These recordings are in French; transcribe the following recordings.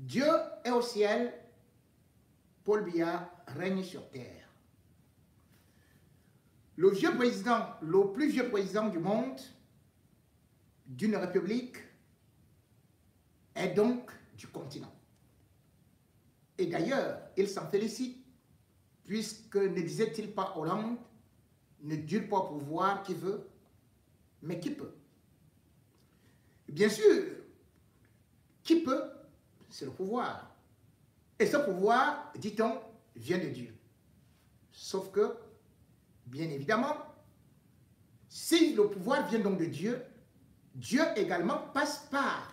Dieu est au ciel, Paul Biya règne sur terre. Le plus vieux président du monde, d'une république, est donc du continent. Et d'ailleurs, il s'en félicite, puisque ne disait-il pas Hollande, ne dure pas au pouvoir qui veut, mais qui peut. Bien sûr, qui peut, c'est le pouvoir. Et ce pouvoir, dit-on, vient de Dieu. Sauf que, bien évidemment, si le pouvoir vient donc de Dieu, Dieu également passe par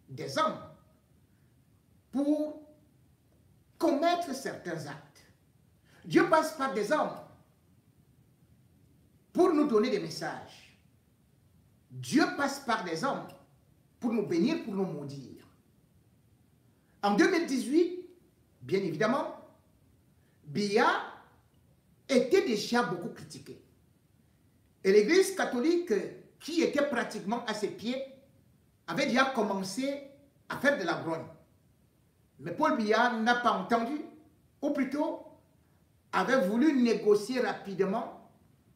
des hommes pour commettre certains actes. Dieu passe par des hommes pour nous donner des messages. Dieu passe par des hommes pour nous bénir, pour nous maudire. En 2018, bien évidemment, Biya était déjà beaucoup critiqué. Et l'Église catholique, qui était pratiquement à ses pieds, avait déjà commencé à faire de la grogne. Mais Paul Biya n'a pas entendu, ou plutôt avait voulu négocier rapidement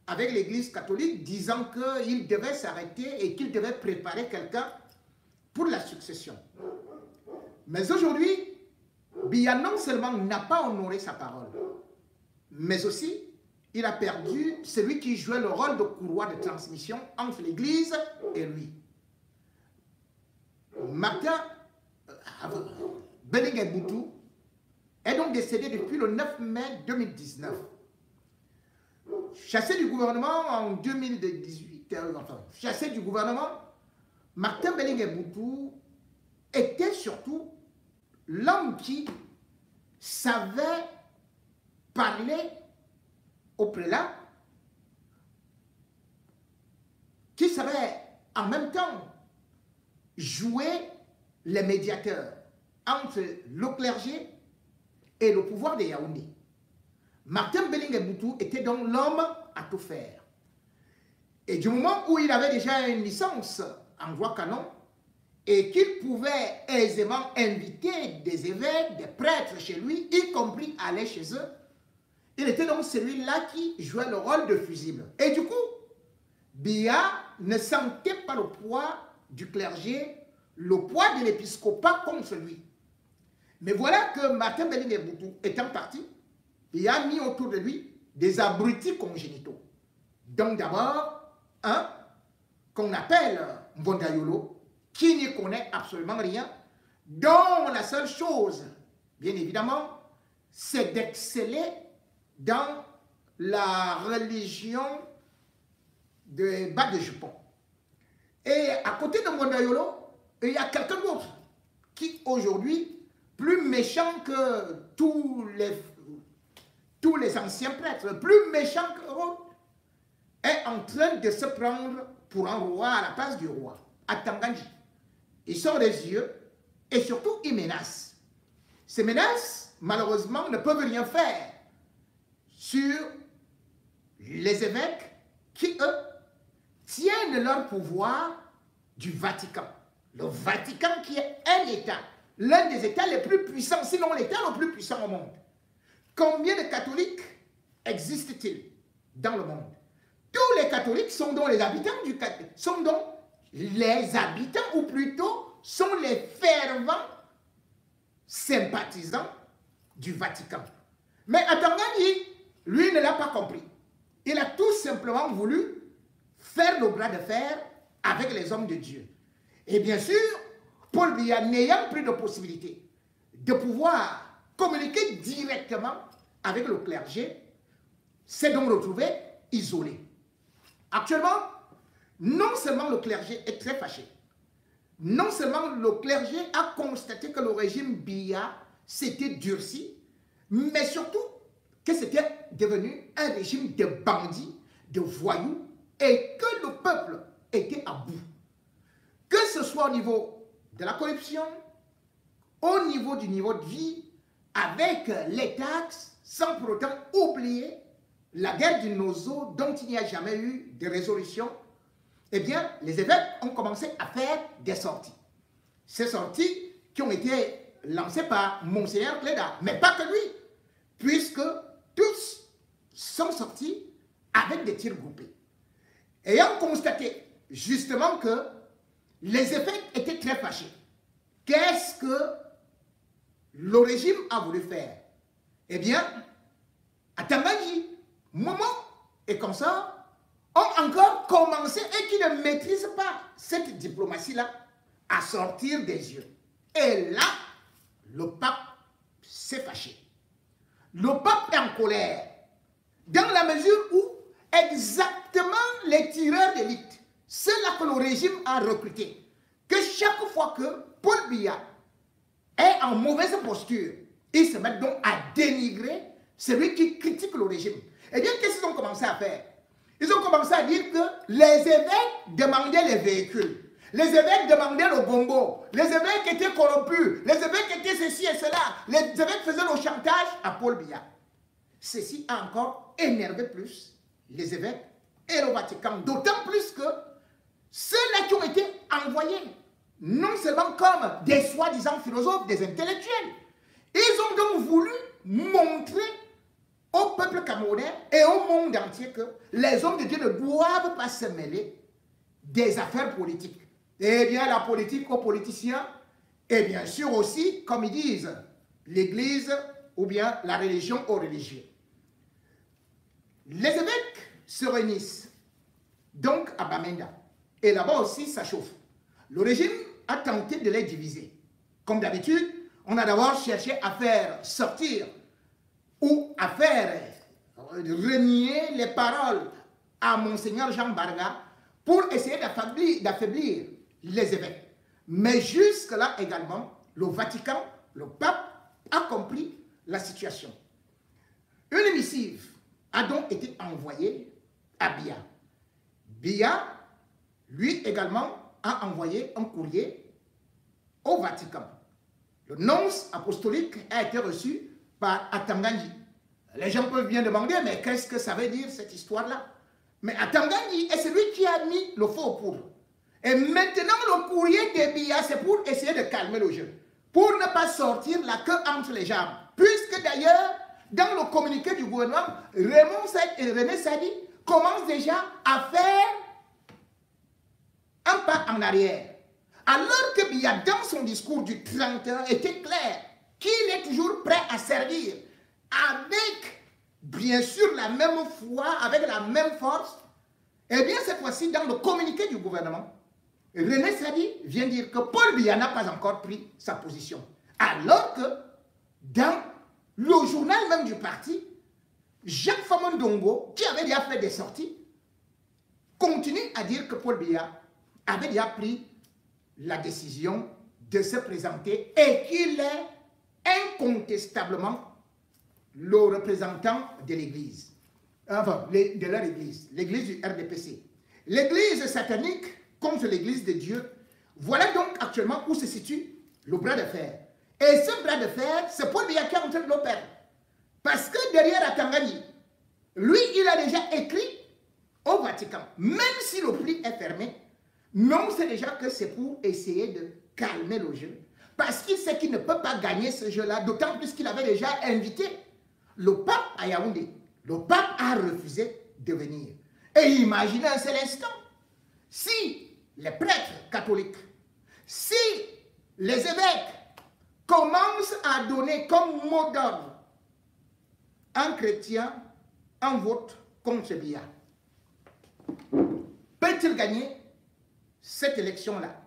avec l'Église catholique, disant qu'il devait s'arrêter et qu'il devait préparer quelqu'un pour la succession. Mais aujourd'hui, Biya non seulement n'a pas honoré sa parole, mais aussi il a perdu celui qui jouait le rôle de courroie de transmission entre l'Église et lui. Martin Bellingue-Boutou est donc décédé depuis le 9 mai 2019. Chassé du gouvernement en 2018, chassé du gouvernement, Martin Bellingue-Boutou était surtout l'homme qui savait parler au prélat, qui savait en même temps jouer les médiateurs entre le clergé et le pouvoir de Yaoundé. Martin Bellingue-Boutou était donc l'homme à tout faire. Et du moment où il avait déjà une licence en droit canon et qu'il pouvait aisément inviter des évêques, des prêtres chez lui, y compris aller chez eux, il était donc celui-là qui jouait le rôle de fusible. Et du coup, Biya ne sentait pas le poids du clergé, le poids de l'épiscopat contre lui. Mais voilà que Martin Bellingue-Boutou étant parti, il a mis autour de lui des abrutis congénitaux. Donc d'abord, un qu'on appelle Mbondayolo, qui n'y connaît absolument rien, dont la seule chose, bien évidemment, c'est d'exceller dans la religion de bas de jupon. Et à côté de Mbondayolo, il y a quelqu'un d'autre qui aujourd'hui, plus méchant que tous les anciens prêtres, plus méchant qu'eux, est en train de se prendre pour un roi à la place du roi, à Tanganji. Il sort des yeux et surtout il menace. Ces menaces, malheureusement, ne peuvent rien faire sur les évêques qui, eux, tiennent leur pouvoir du Vatican. Le Vatican qui est un État, l'un des États les plus puissants, sinon l'État le plus puissant au monde. Combien de catholiques existent-ils dans le monde? Tous les catholiques sont donc les habitants ou plutôt sont les fervents sympathisants du Vatican. Mais Atangani, lui, ne l'a pas compris. Il a tout simplement voulu faire le bras de fer avec les hommes de Dieu. Et bien sûr, Paul Biya, n'ayant plus de possibilité de pouvoir communiquer directement avec le clergé, s'est donc retrouvé isolé. Actuellement, non seulement le clergé est très fâché, non seulement le clergé a constaté que le régime Biya s'était durci, mais surtout que c'était devenu un régime de bandits, de voyous, et que le peuple était à bout. Que ce soit au niveau de la corruption, au niveau du niveau de vie, avec les taxes, sans pour autant oublier la guerre du Nozo dont il n'y a jamais eu de résolution, eh bien, les évêques ont commencé à faire des sorties. Ces sorties qui ont été lancé par Monseigneur Cléda, mais pas que lui, puisque tous sont sortis avec des tirs groupés. Ayant constaté justement que les évêques étaient très fâchés, qu'est-ce que le régime a voulu faire? Eh bien, à Tanganji, Momo et consorts ont encore commencé et qui ne maîtrisent pas cette diplomatie-là à sortir des yeux. Et là, le pape s'est fâché. Le pape est en colère dans la mesure où exactement les tireurs d'élite, ceux-là que le régime a recrutés, que chaque fois que Paul Biya est en mauvaise posture, ils se mettent donc à dénigrer celui qui critique le régime. Eh bien, qu'est-ce qu'ils ont commencé à faire? Ils ont commencé à dire que les évêques demandaient les véhicules. Les évêques demandaient le gombo. Les évêques étaient corrompus. Les évêques étaient ceci et cela. Les évêques faisaient le chantage à Paul Biya. Ceci a encore énervé plus les évêques et le Vatican. D'autant plus que ceux-là qui ont été envoyés, non seulement comme des soi-disant philosophes, des intellectuels, ils ont donc voulu montrer au peuple camerounais et au monde entier que les hommes de Dieu ne doivent pas se mêler des affaires politiques. Eh bien, la politique aux politiciens, et bien sûr aussi, comme ils disent, l'Église ou bien la religion aux religieux. Les évêques se réunissent donc à Bamenda. Et là-bas aussi, ça chauffe. Le régime a tenté de les diviser. Comme d'habitude, on a d'abord cherché à faire sortir ou à faire renier les paroles à Monseigneur Jean Barga pour essayer d'affaiblir les évêques. Mais jusque-là également, le Vatican, le pape, a compris la situation. Une missive a donc été envoyée à Biya. Biya, lui également, a envoyé un courrier au Vatican. Le nonce apostolique a été reçu par Atanganji. Les gens peuvent bien demander, mais qu'est-ce que ça veut dire cette histoire-là? Mais Atanganji est celui qui a mis le feu aux poudres. Et maintenant, le courrier de Biya, c'est pour essayer de calmer le jeu. Pour ne pas sortir la queue entre les jambes. Puisque d'ailleurs, dans le communiqué du gouvernement, René Sadi commence déjà à faire un pas en arrière. Alors que Biya, dans son discours du 31, était clair qu'il est toujours prêt à servir avec, bien sûr, la même foi, avec la même force. Eh bien, cette fois-ci, dans le communiqué du gouvernement, René Sadi vient dire que Paul Biya n'a pas encore pris sa position. Alors que, dans le journal même du parti, Jacques Famon Dongo, qui avait déjà fait des sorties, continue à dire que Paul Biya avait déjà pris la décision de se présenter et qu'il est incontestablement le représentant de l'Église, enfin, de leur Église, l'Église du RDPC. L'Église satanique contre l'Église de Dieu, voilà donc actuellement où se situe le bras de fer. Et ce bras de fer, c'est Paul Biya qui est en train de le perdre. Parce que derrière Atangani, lui, il a déjà écrit au Vatican, même si le pli est fermé, non, c'est déjà que c'est pour essayer de calmer le jeu. Parce qu'il sait qu'il ne peut pas gagner ce jeu-là, d'autant plus qu'il avait déjà invité le pape à Yaoundé. Le pape a refusé de venir. Et imaginez un seul instant, si les prêtres catholiques, si les évêques commencent à donner comme mot d'ordre un chrétien, un vote contre Biya, peut-il gagner cette élection-là?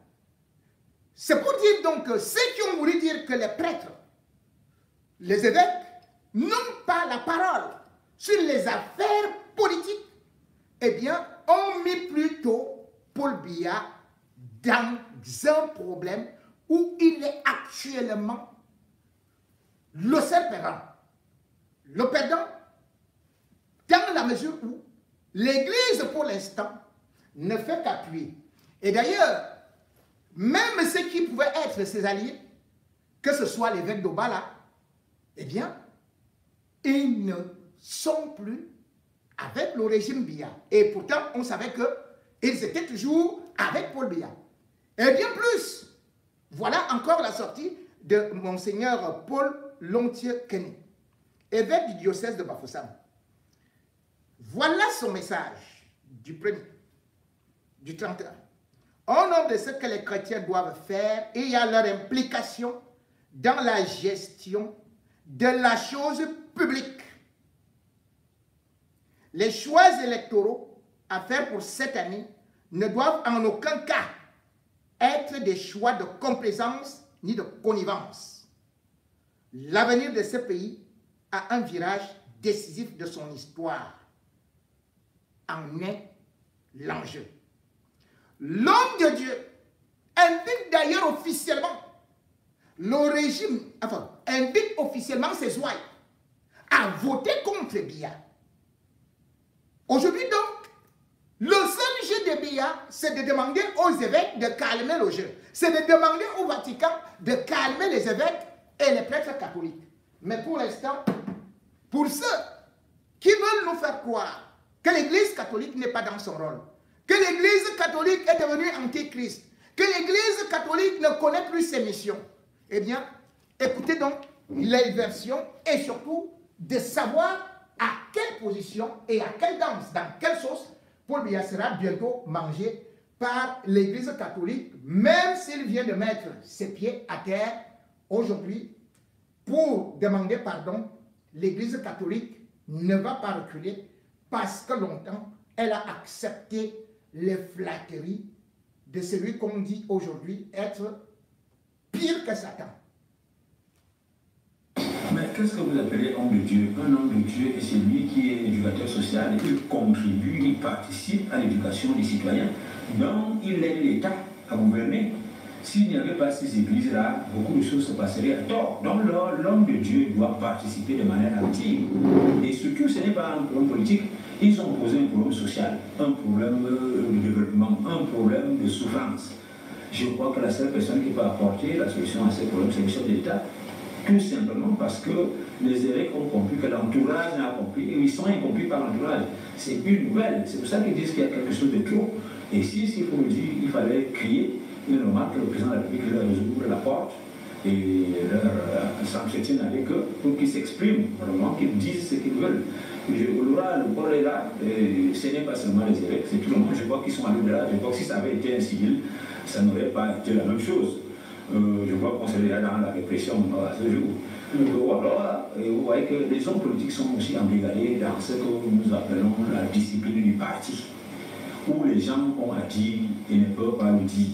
C'est pour dire donc que ceux qui ont voulu dire que les prêtres, les évêques, n'ont pas la parole sur les affaires politiques, eh bien, ont mis plutôt Paul Biya dans un problème où il est actuellement le seul perdant. Le perdant, dans la mesure où l'Église, pour l'instant, ne fait qu'appuyer. Et d'ailleurs, même ceux qui pouvaient être ses alliés, que ce soit l'évêque d'Obala, eh bien, ils ne sont plus avec le régime Biya. Et pourtant, on savait qu'ils étaient toujours avec Paul Biya. Et bien plus, voilà encore la sortie de Monseigneur Paul Lontier-Kenny, évêque du diocèse de Bafoussam. Voilà son message du 1er, du 31. Au nom de ce que les chrétiens doivent faire et à leur implication dans la gestion de la chose publique. Les choix électoraux à faire pour cette année ne doivent en aucun cas être des choix de complaisance ni de connivence. L'avenir de ce pays a un virage décisif de son histoire. En est l'enjeu. L'homme de Dieu invite d'ailleurs officiellement le régime, invite officiellement ses ouailles à voter contre Biya. Aujourd'hui donc, le seul jeu de Biya, c'est de demander aux évêques de calmer le jeu. C'est de demander au Vatican de calmer les évêques et les prêtres catholiques. Mais pour l'instant, pour ceux qui veulent nous faire croire que l'Église catholique n'est pas dans son rôle, que l'Église catholique est devenue antichrist, que l'Église catholique ne connaît plus ses missions, eh bien, écoutez donc les versions et surtout de savoir à quelle position et à quelle danse, dans quelle sauce, Paul Biya sera bientôt mangé par l'Église catholique, même s'il vient de mettre ses pieds à terre aujourd'hui pour demander pardon. L'Église catholique ne va pas reculer parce que longtemps, elle a accepté les flatteries de celui qu'on dit aujourd'hui être pire que Satan. Mais qu'est-ce que vous appelez homme de Dieu? Un homme de Dieu est celui qui est éducateur social, il contribue, il participe à l'éducation des citoyens, donc il aide l'État à gouverner. S'il n'y avait pas ces églises-là, beaucoup de choses se passeraient à tort. Donc l'homme de Dieu doit participer de manière active. Et surtout, ce n'est pas un problème politique. Ils ont posé un problème social, un problème de développement, un problème de souffrance. Je crois que la seule personne qui peut apporter la solution à ces problèmes, c'est le chef de l'État. Tout simplement parce que les évêques ont compris que l'entourage n'a pas compris, et ils sont incompris par l'entourage. C'est une nouvelle. C'est pour ça qu'ils disent qu'il y a quelque chose de trop. Et s'il faut le dire, il fallait crier. Il est normal que le président de la République leur ouvre la porte et s'entretienne avec eux pour qu'ils s'expriment, vraiment, qu'ils disent ce qu'ils veulent. Le pôle est là, ce n'est pas seulement les évêques, c'est tout le monde. Je crois qu'ils sont allés de là. Je crois que si ça avait été un civil, ça n'aurait pas été la même chose. Je crois qu'on serait là dans la répression à ce jour. Alors, vous voyez que les hommes politiques sont aussi embrigadés dans ce que nous appelons la discipline du parti, où les gens ont à dire et ne peuvent pas le dire.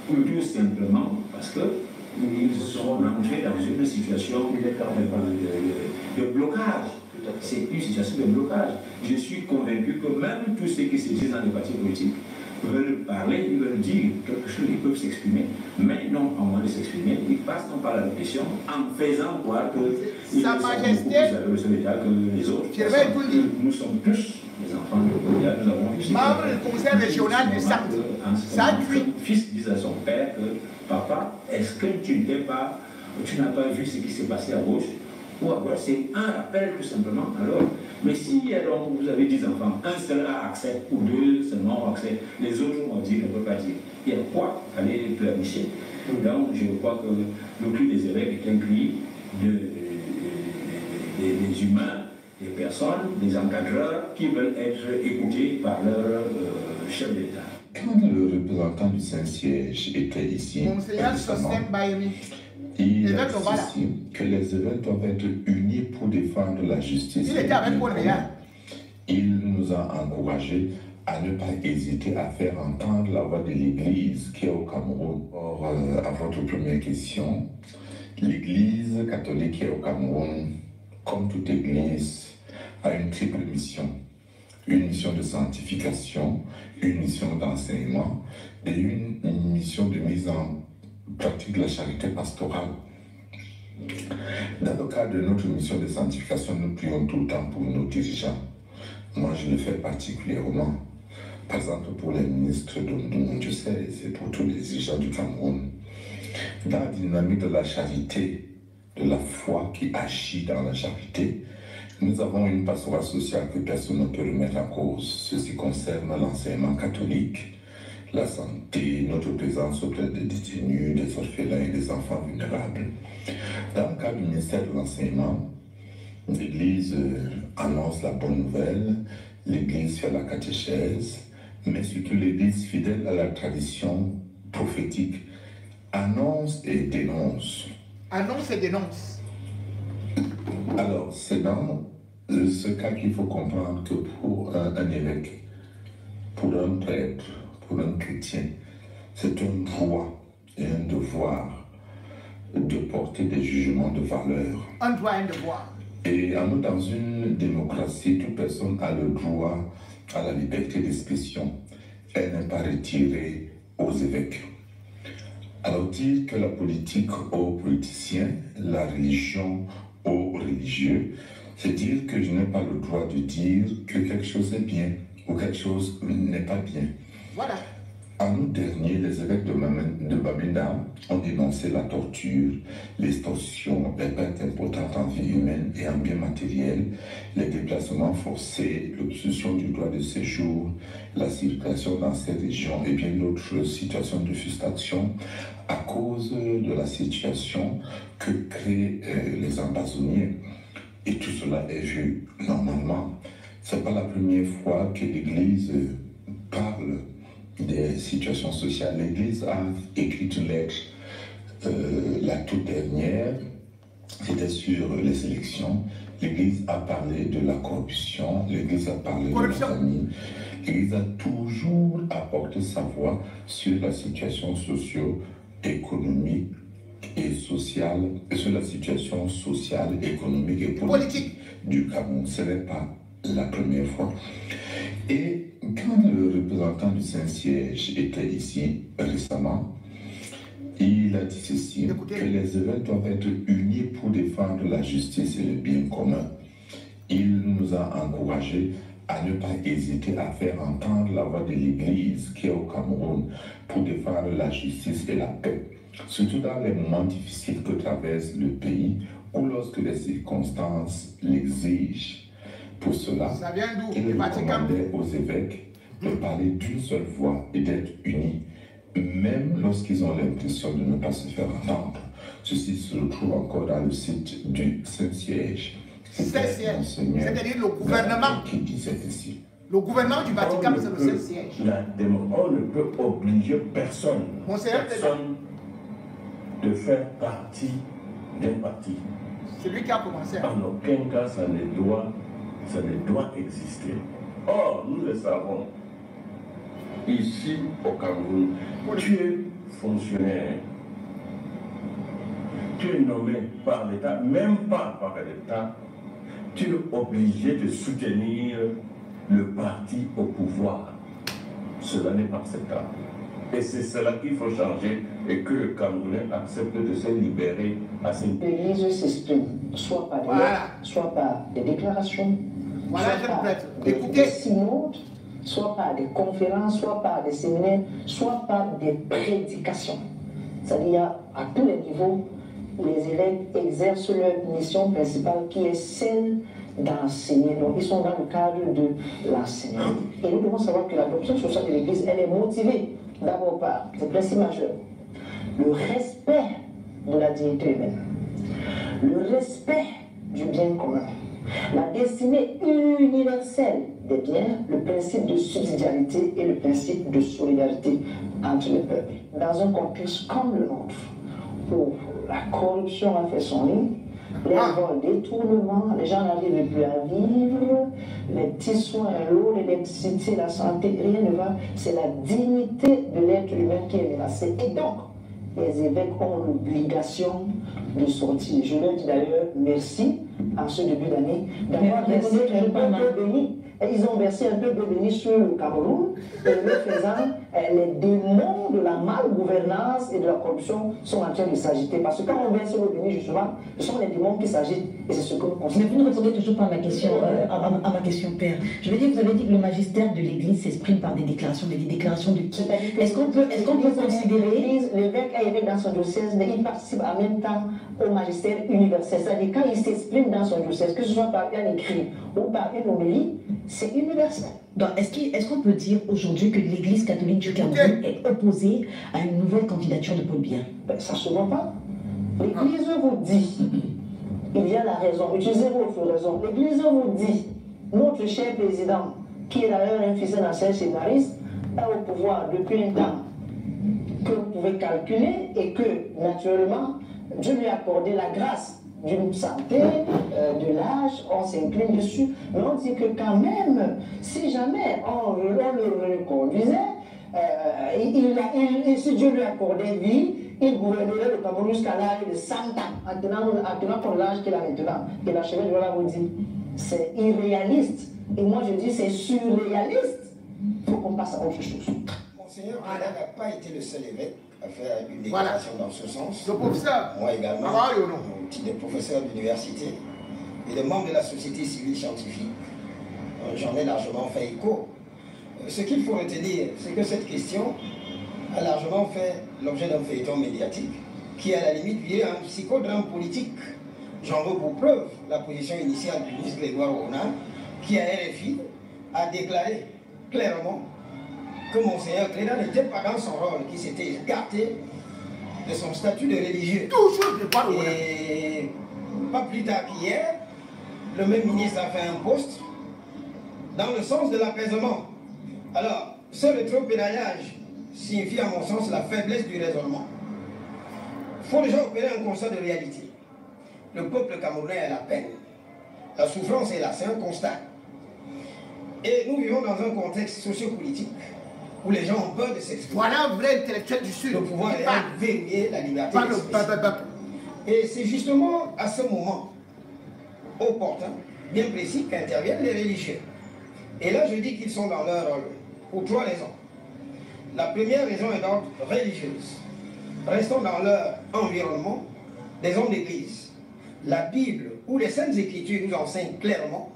Tout simplement parce qu'ils sont entrés dans une situation de blocage. C'est une situation de blocage. Je suis convaincu que même tous ceux qui se disent dans les partis politiques veulent parler, ils veulent dire quelque chose, ils peuvent s'exprimer, mais non, en moins de s'exprimer, ils passent non par la répression en faisant croire que Sa Majesté, que les autres. Nous sommes tous les enfants de Goya, nous avons vu membre du conseil régional du Sarthe. Le fils dit à son père que papa, est-ce que tu n'as pas vu ce qui s'est passé à gauche? Ou alors c'est un rappel tout simplement. Alors, mais si vous avez 10 enfants, un seul a accès, ou deux seulement ont accès, les autres ont dit ne peuvent pas dire. Il y a quoi aller planifier? Donc je crois que le cri des évêques est un cri des humains, des personnes, des encadreurs qui veulent être écoutés par leur chef d'État. Quand le représentant du Saint-Siège était ici, il a dit que les évêques doivent être unis pour défendre la justice. Il nous a encouragés à ne pas hésiter à faire entendre la voix de l'Église qui est au Cameroun. Or, à votre première question, l'Église catholique qui est au Cameroun, comme toute Église, a une triple mission. Une mission de sanctification, une mission d'enseignement et une mission de mise en pratique de la charité pastorale. Dans le cadre de notre mission de sanctification, nous prions tout le temps pour nos dirigeants. Moi, je le fais particulièrement. Par exemple, pour les ministres de mon diocèse et pour tous les dirigeants du Cameroun. Dans la dynamique de la charité, de la foi qui agit dans la charité, nous avons une pastorale sociale que personne ne peut remettre en cause. Ceci concerne l'enseignement catholique la santé, notre présence auprès des détenus, des orphelins et des enfants vulnérables. Dans le cadre du ministère de l'Enseignement, l'Église annonce la bonne nouvelle, l'Église fait la catéchèse, mais surtout l'Église, fidèle à la tradition prophétique, annonce et dénonce. Annonce et dénonce. Alors, c'est dans ce cas qu'il faut comprendre que pour un évêque, pour un prêtre, pour un chrétien, c'est un droit et un devoir de porter des jugements de valeur. Un droit et un devoir. Et dans une démocratie, toute personne a le droit à la liberté d'expression. Elle n'est pas retirée aux évêques. Alors dire que la politique aux politiciens, la religion aux religieux, c'est dire que je n'ai pas le droit de dire que quelque chose est bien ou quelque chose n'est pas bien. Voilà. En août dernier, les évêques de Bamenda ont dénoncé la torture, l'extorsion, les pertes importantes en vie humaine et en biens matériels, les déplacements forcés, l'obstruction du droit de séjour, la circulation dans ces régions et bien d'autres situations de frustration à cause de la situation que créent les empoisonniers. Et tout cela est vu normalement. Ce n'est pas la première fois que l'Église parle des situations sociales. L'Église a écrit une lettre, la toute dernière, c'était sur les élections. L'Église a parlé de la corruption, l'Église a parlé de la famille. L'Église a toujours apporté sa voix sur la situation socio-économique et sociale, sur la situation sociale, économique et politique du Cameroun. Ce n'est pas la première fois. Et quand le représentant du Saint-Siège était ici récemment, il a dit ceci, que les évêques doivent être unis pour défendre la justice et le bien commun. Il nous a encouragés à ne pas hésiter à faire entendre la voix de l'Église qui est au Cameroun pour défendre la justice et la paix, surtout dans les moments difficiles que traverse le pays ou lorsque les circonstances l'exigent. Pour cela, il recommandait aux évêques de parler d'une seule voix et d'être unis, même lorsqu'ils ont l'impression de ne pas se faire entendre. Ceci se retrouve encore dans le site du Saint-Siège. C'est-à-dire le gouvernement qui disait ici. Le gouvernement du Vatican, c'est le Saint-Siège. On ne peut obliger personne, de faire partie d'un parti. C'est lui qui a commencé. En aucun cas, ça ne doit exister. Or, nous le savons, ici au Cameroun, tu es fonctionnaire, tu es nommé par l'État, même pas par l'État, tu es obligé de soutenir le parti au pouvoir. Cela n'est pas acceptable. Et c'est cela qu'il faut changer et que le Camerounais accepte de se libérer à ses... L'Église s'exprime soit par des lettres, soit par des déclarations, soit par des synodes, soit par des conférences, soit par des séminaires, soit par des prédications. C'est-à-dire à tous les niveaux, les évêques exercent leur mission principale qui est celle d'enseigner. Donc ils sont dans le cadre de l'enseignement. Et nous devons savoir que l'adoption sociale de l'Église, elle est motivée d'abord par le principe majeur, le respect de la dignité humaine, le respect du bien commun, la destinée universelle des biens, le principe de subsidiarité et le principe de solidarité entre les peuples. Dans un contexte comme le nôtre, où la corruption a fait son lit, les vols, détournements, les gens n'arrivent plus à vivre, les petits soins, l'eau, l'électricité, la santé, rien ne va. C'est la dignité de l'être humain qui est menacée. Et donc, les évêques ont l'obligation de sortir. Je leur dis d'ailleurs merci en ce début d'année d'avoir versé un peu béni. Ils ont versé un peu béni sur le Cameroun, et le faisant, les démons de la malgouvernance et de la corruption sont en train de s'agiter. Parce que quand on verse le béni, justement, ce sont les démons qui s'agitent, et c'est ce que nous constatons. Mais vous ne répondez toujours pas à ma question, à ma question, Père. Je veux dire, vous avez dit que le magistère de l'Église s'exprime par des déclarations, mais des déclarations de qui? Est-ce qu'on peut considérer... L'évêque est évêque dans son diocèse, mais il participe en même temps au magistère universel. C'est-à-dire quand il s'exprime dans son diocèse, que ce soit par un écrit ou par une homélie, c'est universel. Donc, est-ce qu'on peut dire aujourd'hui que l'Église catholique du Cameroun est opposée à une nouvelle candidature de Paul Biya? Ça ne se voit pas. L'Église vous dit, il y a la raison, utilisez votre raison. L'Église vous dit, notre cher président, qui est d'ailleurs un fils d'un ancien scénariste, est au pouvoir depuis un temps que vous pouvez calculer et que, naturellement, Dieu lui a accordé la grâce d'une santé, de l'âge, on s'incline dessus. Mais on dit que quand même, si jamais on le reconduisait, si Dieu lui accordait vie, il gouvernerait le Cameroun jusqu'à l'âge de 100 ans, en tenant compte de l'âge qu'il a maintenant. Et l'archevêque voilà vous dit, c'est irréaliste. Et moi je dis c'est surréaliste. Il faut qu'on passe à autre chose. Monseigneur Préda n'a pas été le seul évêque à faire une déclaration dans ce sens. Le professeur. Moi également, au titre de professeur d'université et de membre de la société civile scientifique. J'en ai largement fait écho. Ce qu'il faut retenir, c'est que cette question a largement fait l'objet d'un feuilleton médiatique qui, à la limite, lié à un psychodrame politique. J'en veux pour preuve la position initiale du ministre Grégoire Ouna, qui, à RFI, a déclaré clairement que Monseigneur Préda n'était pas dans son rôle, qui s'était écarté de son statut de religieux. Et pas plus tard qu'hier, le même ministre a fait un post dans le sens de l'apaisement. Alors, ce rétropédalage signifie à mon sens la faiblesse du raisonnement. Il faut déjà opérer un constat de réalité. Le peuple camerounais est à la peine. La souffrance est là, c'est un constat. Et nous vivons dans un contexte sociopolitique où les gens ont peur de s'exprimer. Voilà un vrai intellectuel du Sud. Le pouvoir est verrouillé, la liberté d'expression. Et c'est justement à ce moment opportun, bien précis, qu'interviennent les religieux. Et là, je dis qu'ils sont dans leur rôle, pour 3 raisons. La première raison est d'ordre religieuse. Restons dans leur environnement des hommes d'église. La Bible ou les Saintes Écritures nous enseignent clairement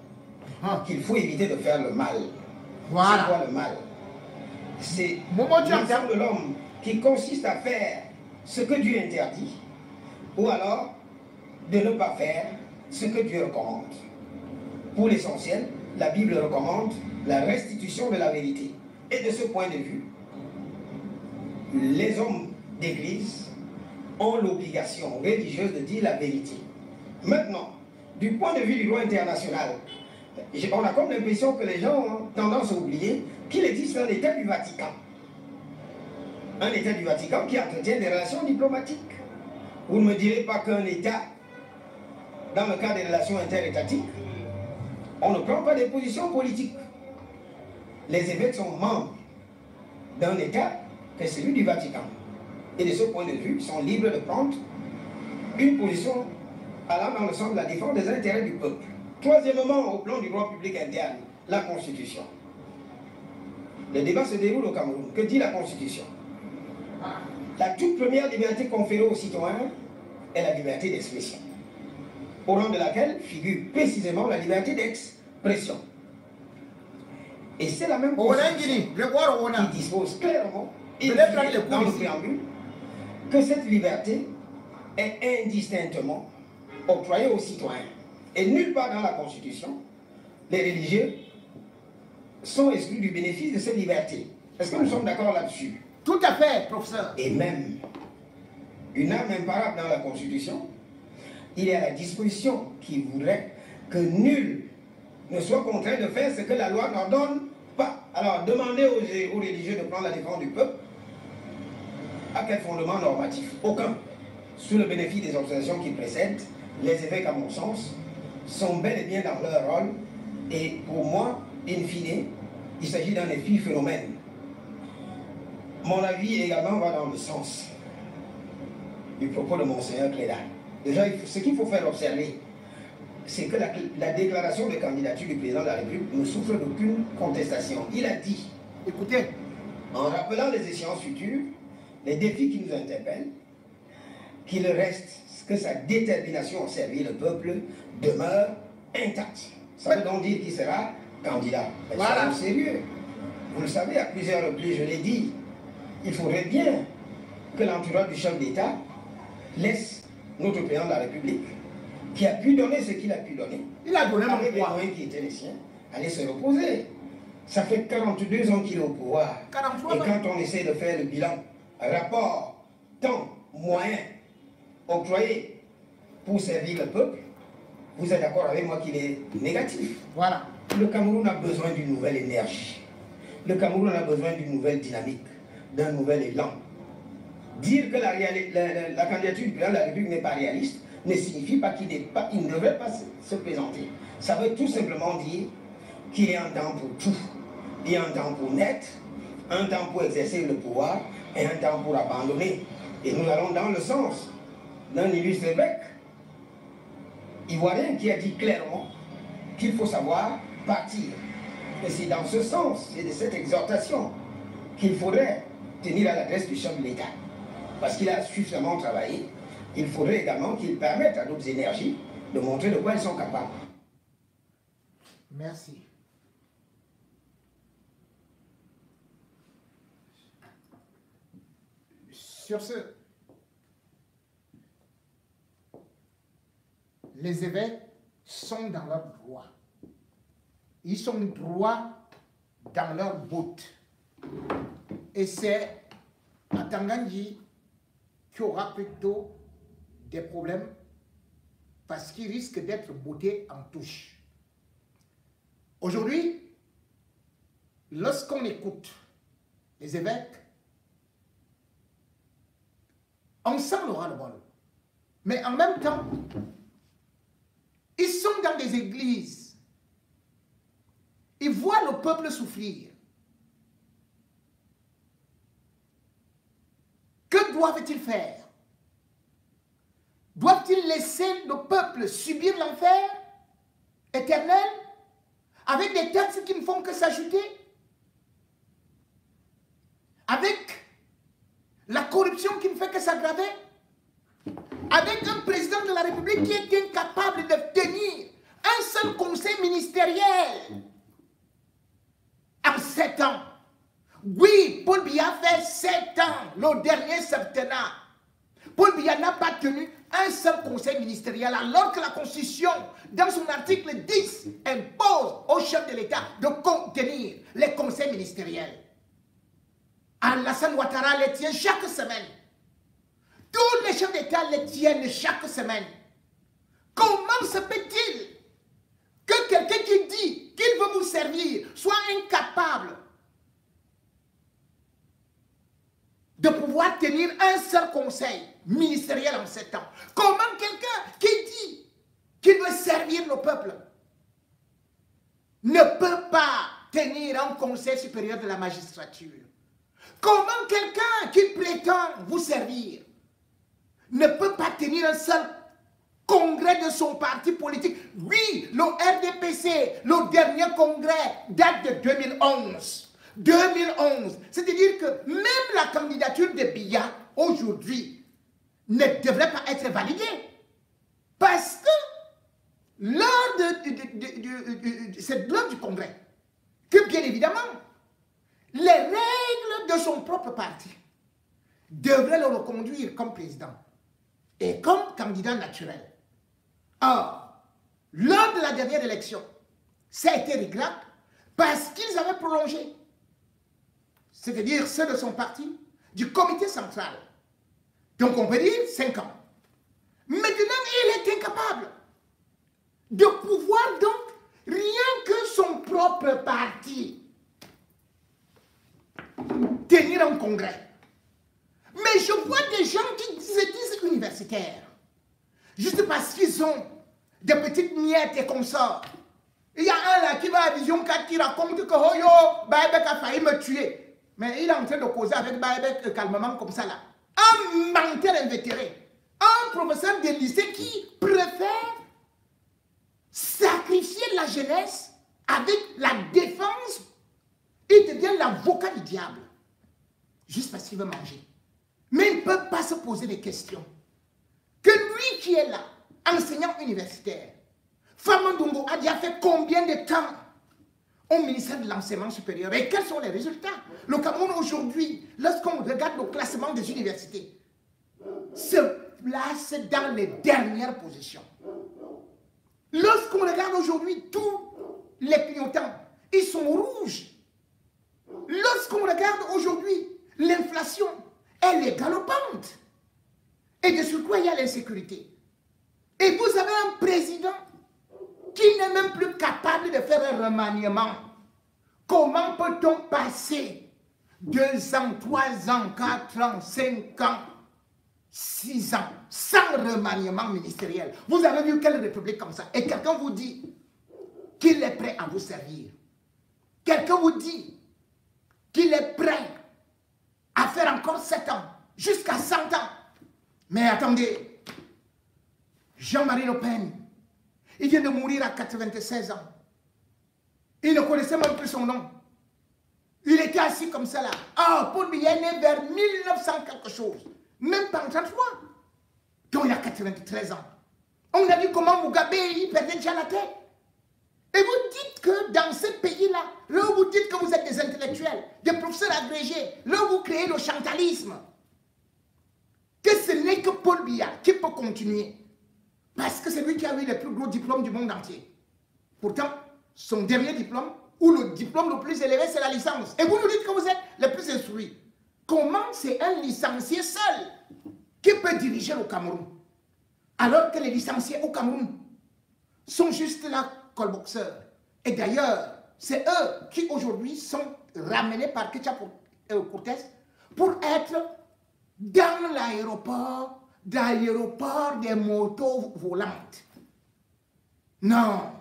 qu'il faut éviter de faire le mal. Voilà. C'est quoi le mal? C'est l'action de l'homme qui consiste à faire ce que Dieu interdit ou alors de ne pas faire ce que Dieu recommande. Pour l'essentiel, la Bible recommande la restitution de la vérité. Et de ce point de vue, les hommes d'église ont l'obligation religieuse de dire la vérité. Maintenant, du point de vue du droit international, on a comme l'impression que les gens ont tendance à oublier qu'il existe un État du Vatican. Un État du Vatican qui entretient des relations diplomatiques. Vous ne me direz pas qu'un État, dans le cadre des relations interétatiques, on ne prend pas des positions politiques. Les évêques sont membres d'un État que celui du Vatican. Et de ce point de vue, ils sont libres de prendre une position allant dans le sens de la défense des intérêts du peuple. Troisièmement, au plan du droit public interne, la Constitution. Le débat se déroule au Cameroun. Que dit la Constitution? La toute première liberté conférée aux citoyens est la liberté d'expression, au rang de laquelle figure précisément la liberté d'expression. Et c'est la même Constitution qui dispose clairement, dans le préambule, que cette liberté est indistinctement octroyée aux citoyens. Et nulle part dans la Constitution, les religieux sont exclus du bénéfice de cette liberté. Est-ce que nous sommes d'accord là-dessus? Tout à fait, professeur. Et même, une arme imparable dans la Constitution, il est à la disposition qui voudrait que nul ne soit contraint de faire ce que la loi n'ordonne pas. Alors, demandez aux religieux de prendre la défense du peuple. À quel fondement normatif? Aucun. Sous le bénéfice des observations qui précèdent, les évêques, à mon sens, sont bel et bien dans leur rôle. Et pour moi, in fine, il s'agit d'un épiphénomène. Mon avis également va dans le sens du propos de Monseigneur Préda. Déjà, ce qu'il faut faire observer, c'est que la déclaration de candidature du président de la République ne souffre d'aucune contestation. Il a dit, écoutez, en rappelant les échéances futures, les défis qui nous interpellent, qu'il reste que sa détermination à servir le peuple demeure intacte. Ça veut donc dire qu'il sera candidat. Voilà. C'est sérieux. Vous le savez, à plusieurs reprises, je l'ai dit, il faudrait bien que l'entourage du chef d'État laisse notre président de la République, qui a pu donner ce qu'il a pu donner, il a donné avec les moyens qui étaient les siens, aller se reposer. Ça fait 42 ans qu'il est au pouvoir. 43 Et quand on essaie de faire le bilan, rapport, temps, moyens octroyés pour servir le peuple, vous êtes d'accord avec moi qu'il est négatif. Voilà. Le Cameroun a besoin d'une nouvelle énergie. Le Cameroun a besoin d'une nouvelle dynamique, d'un nouvel élan. Dire que la candidature du président de la République n'est pas réaliste ne signifie pas qu'il ne devrait pas se présenter. Ça veut tout simplement dire qu'il y a un temps pour tout. Il y a un temps pour naître, un temps pour exercer le pouvoir et un temps pour abandonner. Et nous allons dans le sens d'un illustre évêque ivoirien qui a dit clairement qu'il faut savoir partir. Et c'est dans ce sens, c'est de cette exhortation qu'il faudrait tenir à l'adresse du chef de l'État. Parce qu'il a suffisamment travaillé, il faudrait également qu'il permette à d'autres énergies de montrer de quoi elles sont capables. Merci. Sur ce, les évêques sont dans leur droit. Ils sont droits dans leur botte. Et c'est Atangandji qui aura plutôt des problèmes parce qu'il risque d'être botté en touche. Aujourd'hui, lorsqu'on écoute les évêques, on sent le ras-le-bol. Mais en même temps, ils sont dans des églises. Ils voient le peuple souffrir. Que doivent-ils faire? Doivent-ils laisser le peuple subir l'enfer éternel avec des taxes qui ne font que s'ajouter? Avec la corruption qui ne fait que s'aggraver? Avec un président de la République qui est incapable de tenir un seul conseil ministériel en 7 ans? Oui, Paul Biya fait 7 ans, le dernier septennat. Paul Biya n'a pas tenu un seul conseil ministériel, alors que la Constitution, dans son article 10, impose au chef de l'État de contenir les conseils ministériels. Alassane Ouattara les tient chaque semaine. Tous les chefs d'État les tiennent chaque semaine. Comment se peut-il que quelqu'un qui dit qu'il veut vous servir soit incapable de pouvoir tenir un seul conseil ministériel en 7 ans? Comment quelqu'un qui dit qu'il veut servir le peuple ne peut pas tenir un conseil supérieur de la magistrature? Comment quelqu'un qui prétend vous servir ne peut pas tenir un seul congrès de son parti politique? Oui, le RDPC, le dernier congrès date de 2011. 2011. C'est-à-dire que même la candidature de Biya, aujourd'hui, ne devrait pas être validée. Parce que lors du congrès, que bien évidemment, les règles de son propre parti devraient le reconduire comme président et comme candidat naturel. Or, lors de la dernière élection, ça a été regrettable parce qu'ils avaient prolongé, c'est-à-dire ceux de son parti, du comité central. Donc on peut dire 5 ans. Maintenant, il est incapable de pouvoir donc, rien que son propre parti, tenir un congrès. Mais je vois des gens qui se disent universitaires, juste parce qu'ils ont des petites miettes et consorts. Il y a un là qui va à Vision 4 qui raconte que oh yo, Baebek a failli me tuer. Mais il est en train de causer avec Baebek calmement comme ça là. Un menteur invétéré, un professeur de lycée qui préfère sacrifier la jeunesse avec la défense. Il devient l'avocat du diable, juste parce qu'il veut manger. Mais il ne peut pas se poser des questions. Que lui qui est là, enseignant universitaire, Famandungo a déjà fait combien de temps au ministère de l'enseignement supérieur? Et quels sont les résultats? Le Cameroun aujourd'hui, lorsqu'on regarde le classement des universités, se place dans les dernières positions. Lorsqu'on regarde aujourd'hui tous les clignotants, ils sont rouges. Lorsqu'on regarde aujourd'hui, l'inflation, elle est galopante. Et de surcroît, il y a l'insécurité. Et vous avez un président qui n'est même plus capable de faire un remaniement. Comment peut-on passer 2 ans, 3 ans, 4 ans, 5 ans, 6 ans, sans remaniement ministériel? Vous avez vu quelle république comme ça? Et quelqu'un vous dit qu'il est prêt à vous servir. Quelqu'un vous dit qu'il est prêt à faire encore 7 ans, jusqu'à 100 ans. Mais attendez, Jean-Marie Le Pen, il vient de mourir à 96 ans. Il ne connaissait même plus son nom. Il était assis comme ça là. Ah, Paul Biya est né vers 1900 quelque chose. Même pas en 33. Donc il a 93 ans. On a vu comment Mugabe, il perdait déjà la tête. Et vous dites que dans ce pays-là, là où vous dites que vous êtes des intellectuels, des professeurs agrégés, là où vous créez le chantalisme, que ce n'est que Paul Biya qui peut continuer. Parce que c'est lui qui a eu les plus gros diplômes du monde entier. Pourtant, son dernier diplôme, ou le diplôme le plus élevé, c'est la licence. Et vous nous dites que vous êtes les plus instruits. Comment c'est un licencié seul qui peut diriger le Cameroun? Alors que les licenciés au Cameroun sont juste là, colboxeurs. Et d'ailleurs, c'est eux qui aujourd'hui sont ramenés par Ketia Cortés pour être dans l'aéroport des motos volantes. Non.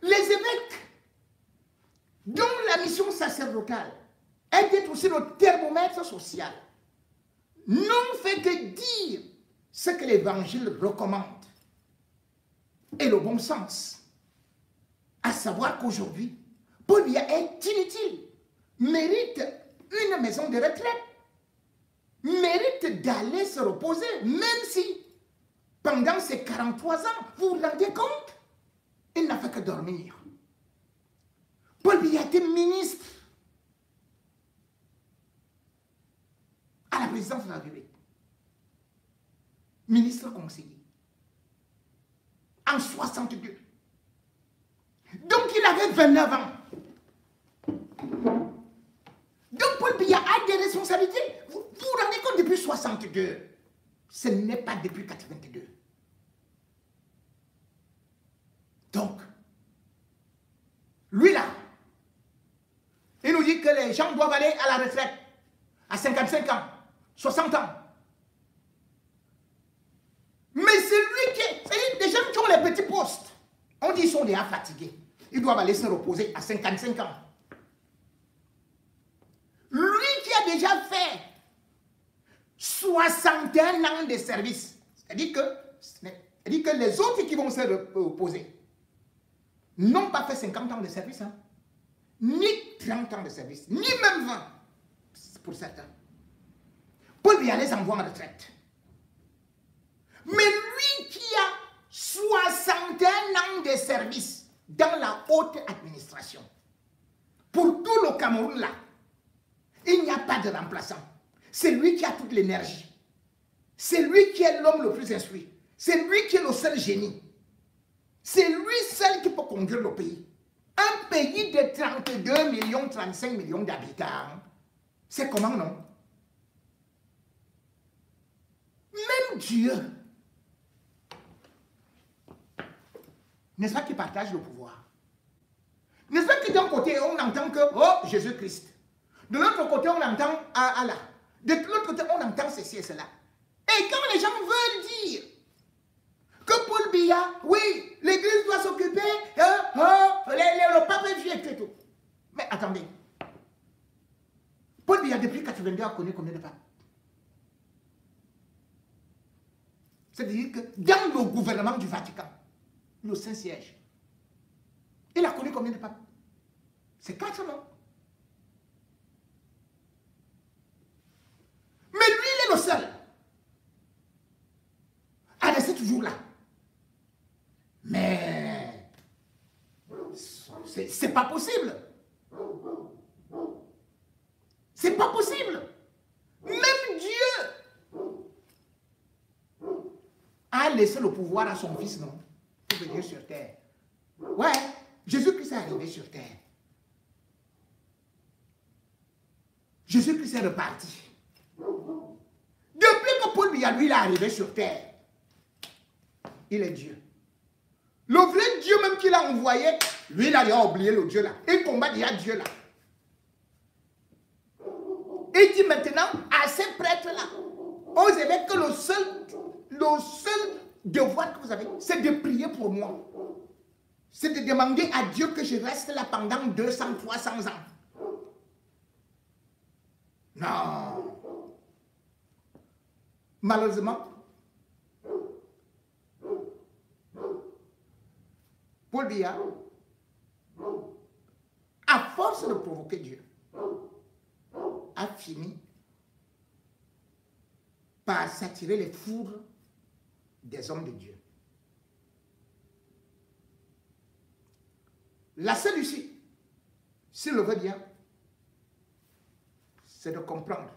Les évêques, dont la mission sacerdotale est d'être aussi le thermomètre social, n'ont fait que dire ce que l'Évangile recommande et le bon sens. À savoir qu'aujourd'hui, Paul Biya est inutile, mérite une maison de retraite, mérite d'aller se reposer, même si pendant ces 43 ans, vous vous rendez compte, il n'a fait que dormir. Paul Biya était ministre à la présidence de la République. Ministre conseiller. En 62. Donc il avait 29 ans. Donc Paul Biya a des responsabilités. Vous vous rendez compte depuis 62. Ce n'est pas depuis 82. Donc, lui là, il nous dit que les gens doivent aller à la retraite à 55 ans, 60 ans. Mais c'est lui qui est... C'est-à-dire des gens qui ont les petits postes. On dit qu'ils sont déjà fatigués. Ils doivent aller se reposer à 55 ans. Lui qui a déjà fait 61 ans de service. C'est-à-dire que les autres qui vont se reposer n'ont pas fait 50 ans de service, hein, ni 30 ans de service, ni même 20 pour certains. Paul Biya les envoie en retraite. Mais lui qui a 61 ans de service dans la haute administration, pour tout le Cameroun là, il n'y a pas de remplaçant. C'est lui qui a toute l'énergie. C'est lui qui est l'homme le plus instruit. C'est lui qui est le seul génie. C'est lui seul qui peut conduire le pays. Un pays de 32 millions, 35 millions d'habitants, c'est comment, non? Même Dieu, n'est-ce pas, qui partage le pouvoir? N'est-ce pas que d'un côté, on entend que, oh, Jésus-Christ. De l'autre côté, on entend Allah. De l'autre côté, on entend ceci et cela. Et quand les gens veulent dire que Paul Biya, oui, l'église doit s'occuper, le pape est vieux et tout. Mais attendez. Paul Biya, depuis 82, a connu combien de papes? C'est-à-dire que dans le gouvernement du Vatican, le Saint-Siège, il a connu combien de papes? C'est 4, non? Mais lui, il est le seul à rester toujours là. Mais c'est pas possible. C'est pas possible. Même Dieu a laissé le pouvoir à son fils, non? Pour venir sur terre. Ouais, Jésus-Christ Jésus-Christ est arrivé sur terre. Jésus-Christ est reparti. Depuis que Paul Biya, lui, il est arrivé sur terre, il est Dieu. Le vrai Dieu même qu'il a envoyé, lui, il a déjà oublié le Dieu là. Il combat déjà Dieu là. Il dit maintenant à ces prêtres-là, aux évêques, que le seul devoir que vous avez, c'est de prier pour moi. C'est de demander à Dieu que je reste là pendant 200, 300 ans. Non. Malheureusement, Paul Biya, à force de provoquer Dieu, a fini par s'attirer les foudres des hommes de Dieu. La seule issue, s'il le veut bien, c'est de comprendre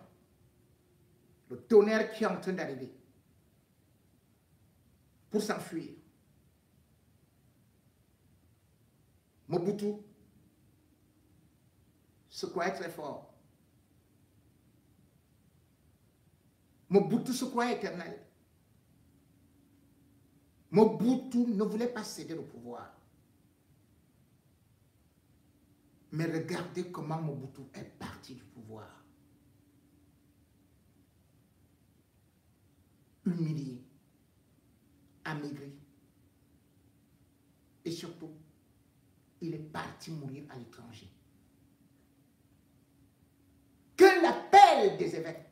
le tonnerre qui est en train d'arriver pour s'enfuir. Mobutu se croyait très fort. Mobutu se croyait éternel. Mobutu ne voulait pas céder le pouvoir. Mais regardez comment Mobutu est parti du pouvoir. Humilié, amaigri. Et surtout, il est parti mourir à l'étranger. Que l'appel des évêques,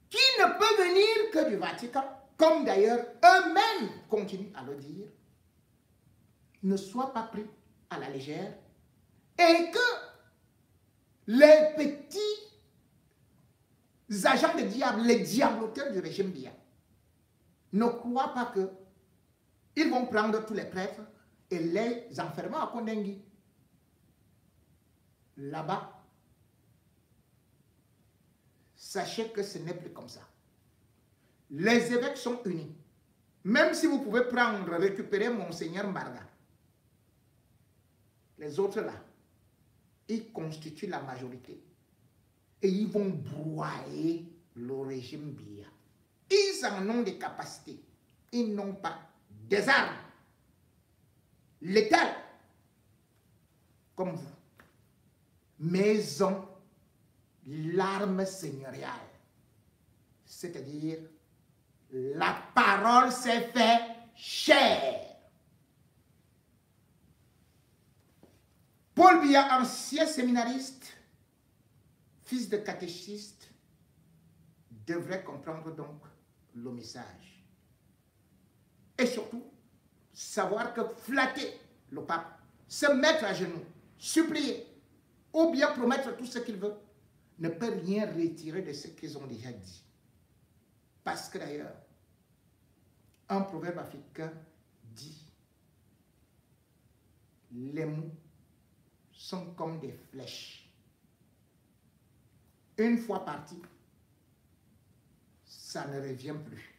qui ne peut venir que du Vatican, comme d'ailleurs eux-mêmes continuent à le dire, ne soit pas pris à la légère et que les petits agents de diable, les diabloteurs du régime Biya, ne croient pas que ils vont prendre tous les prêtres et les enfermer à Kondengui. Là-bas, sachez que ce n'est plus comme ça. Les évêques sont unis. Même si vous pouvez récupérer Monseigneur Mbarga, les autres là, ils constituent la majorité. Et ils vont broyer le régime Biya. Ils en ont des capacités. Ils n'ont pas des armes létales comme vous. Mais ils ont l'arme seigneuriale. C'est-à-dire, la parole s'est fait chair. Paul Biya, ancien séminariste, fils de catéchiste, devrait comprendre donc le message. Et surtout, savoir que flatter le pape, se mettre à genoux, supplier, ou bien promettre tout ce qu'il veut, ne peut rien retirer de ce qu'ils ont déjà dit. Parce que d'ailleurs, un proverbe africain dit, les mots sont comme des flèches. Une fois parti, ça ne revient plus.